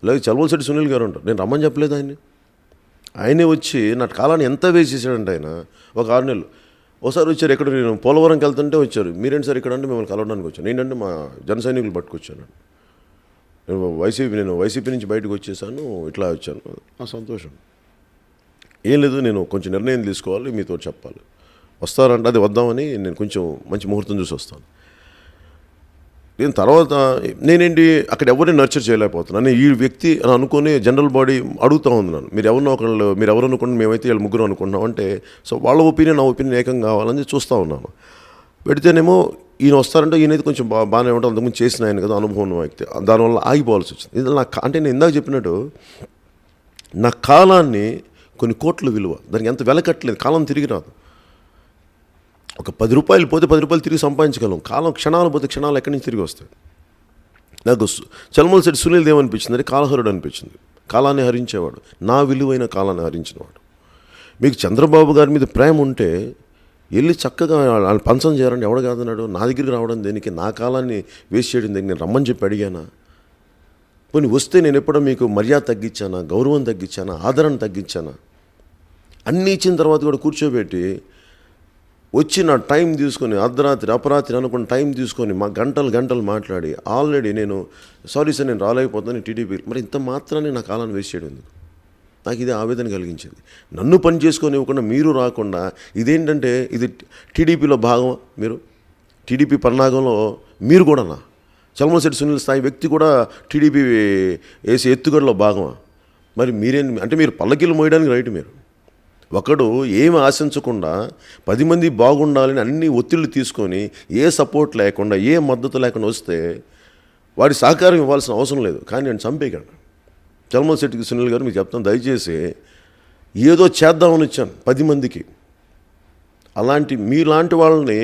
లేదు చలమలశెట్టి సునీల్ గారు ఉంటారు. నేను రమ్మని చెప్పలేదు ఆయనే వచ్చి నా కాలాన్ని ఎంత వేసేసాడంటే ఆయన ఒక 6 నెలలు ఒకసారి వచ్చారు. ఎక్కడ నేను పోలవరంకి వెళ్తుంటే వచ్చారు. మీరేంటి సార్ ఇక్కడ అంటే మిమ్మల్ని కలవడానికి వచ్చాను. ఏంటంటే మా జన సైనికులు పట్టుకొచ్చాను. నేను వైసీపీ నుంచి బయటకు వచ్చేసాను, ఇట్లా వచ్చాను. ఆ సంతోషం ఏం లేదు, నేను కొంచెం నిర్ణయం తీసుకోవాలి, మీతో చెప్పాలి. వస్తారంటే అది వద్దామని నేను కొంచెం మంచి ముహూర్తం చూసి వస్తాను. నేను తర్వాత నేనేంటి అక్కడ ఎవరిని నర్చర్ చేయలేకపోతున్నాను. ఈ వ్యక్తి అని అనుకుని జనరల్ బాడీ అడుగుతూ ఉంది నన్ను, మీరు ఎవరు అనుకుంటే మేమైతే వీళ్ళు ముగ్గురు అనుకుంటున్నాం అంటే, సో వాళ్ళ ఒపీనియన్ నా ఒపీనియన్ ఏకం కావాలని చూస్తూ ఉన్నాను. పెడితేనేమో ఈయన వస్తారంటే ఈయనైతే కొంచెం బాగానే ఉంటుంది, అంతకుముందు చేసిన ఆయన కదా, అనుభవం ఉన్న వ్యక్తి, దానివల్ల ఆగిపోవాల్సి వచ్చింది. ఇది అంటే నేను ఇందాక చెప్పినట్టు నా కాలాన్ని కొన్ని కోట్ల విలువ, దానికి ఎంత వెలకట్టలేదు, కాలం తిరిగి రాదు. ఒక 10 రూపాయలు పోతే 10 రూపాయలు తిరిగి సంపాదించగలం. కాలం క్షణాలు పోతే క్షణాలు ఎక్కడి నుంచి తిరిగి వస్తాయి. నాకు చలమలశెట్టి సునీల్ ఏమనిపించింది అంటే కాలహరుడు అనిపించింది. కాలాన్ని హరించేవాడు, నా విలువైన కాలాన్ని హరించినవాడు. మీకు చంద్రబాబు గారి మీద ప్రేమ ఉంటే వెళ్ళి చక్కగా వాళ్ళు పంచం చేయాలని ఎవడు కాదన్నాడు. నా దగ్గరికి రావడం దేనికి, నా కాలాన్ని వేస్ట్ చేయడం దేనికి, నేను రమ్మని చెప్పి అడిగానా? పోనీ వస్తే నేను ఎప్పుడో మీకు మర్యాద తగ్గించానా, గౌరవం తగ్గించానా, ఆదరణ తగ్గించానా? అన్నీ ఇచ్చిన తర్వాత కూడా కూర్చోబెట్టి వచ్చి నా టైం తీసుకొని అర్ధరాత్రి అపరాత్రి అనుకున్న టైం తీసుకొని మా గంటలు మాట్లాడి ఆల్రెడీ నేను సారీ సార్ నేను రాలేకపోతున్నాను టీడీపీ, మరి ఇంత మాత్రాన్ని నా కాలాన్ని వేస్ట్ చేయడం ఎందుకు? నాకు ఇది ఆవేదన కలిగించింది. నన్ను పని చేసుకొని ఇవ్వకుండా మీరు రాకుండా ఇదేంటంటే ఇది టీడీపీలో భాగమా? మీరు టీడీపీ పన్నాగంలో మీరు కూడానా? చలమలశెట్టి సునీల్ స్థాయి వ్యక్తి కూడా టీడీపీ వేసే ఎత్తుగడలో భాగమా? మరి మీరేం అంటే మీరు పల్లకీలు మోయడానికి రైట్. మీరు ఒకడు ఏమి ఆశించకుండా 10 మంది బాగుండాలని అన్ని ఒత్తిళ్ళు తీసుకొని ఏ సపోర్ట్ లేకుండా ఏ మద్దతు లేకుండా వస్తే వాడి సహకారం ఇవ్వాల్సిన అవసరం లేదు. కానీ నేను చంపేయకండి. చలమలశెట్టి సునీల్ గారు మీకు చెప్తాను, దయచేసి ఏదో చేద్దామని వచ్చాను 10 మందికి. అలాంటి మీలాంటి వాళ్ళని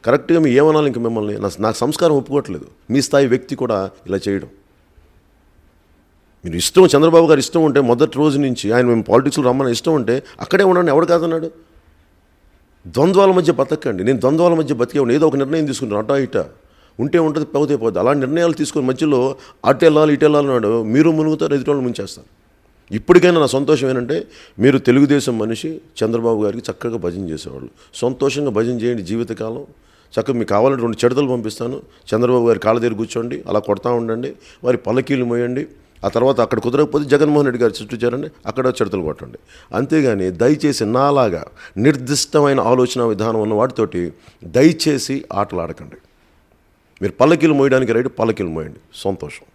కరెక్ట్గా మీ ఏమనాలి, ఇంక మిమ్మల్ని నాకు సంస్కారం ఒప్పుకోవట్లేదు. మీ స్థాయి వ్యక్తి కూడా ఇలా చేయడం. మీరు ఇష్టం, చంద్రబాబు గారు ఇష్టం ఉంటే మొదటి రోజు నుంచి ఆయన మేము పాలిటిక్స్లో రమ్మని ఇష్టం ఉంటే అక్కడే ఉండండి, ఎవడు కాదన్నాడు? ద్వంద్వాల మధ్య బతకండి. నేను ద్వంద్వాల మధ్య బతికేవాడిని. ఏదో ఒక నిర్ణయం తీసుకుంటాను, అటా ఇటా ఉంటే ఉంటుంది, పోతే పోతుంది. అలాంటి నిర్ణయాలు తీసుకొని మధ్యలో అటు వెళ్ళాలి ఇటు వెళ్ళాలి అన్నాడు, మీరు మునుగుతారు, ఎదుటి ముంచేస్తారు. ఇప్పటికైనా నా సంతోషం ఏంటంటే మీరు తెలుగుదేశం మనిషి చంద్రబాబు గారికి చక్కగా భజన చేసేవాళ్ళు. సంతోషంగా భజన చేయండి జీవితకాలం. చక్కగా మీకు కావాలంటే 2 చిడతలు పంపిస్తాను. చంద్రబాబు గారి కాళ్ళ దగ్గర కూర్చోండి, అలా కొడతా ఉండండి, వారి పల్లకీలు మోయండి. ఆ తర్వాత అక్కడ కుదరకపోతే జగన్మోహన్ రెడ్డి గారి చుట్టూ చేరండి, అక్కడ చిడతలు కొట్టండి. అంతేగాని దయచేసి నాలాగా నిర్దిష్టమైన ఆలోచన విధానం ఉన్న వాటితోటి దయచేసి ఆటలు ఆడకండి. మీరు పల్లకీలు మోయడానికి రైట్, పల్లకీలు మోయండి. సంతోషం.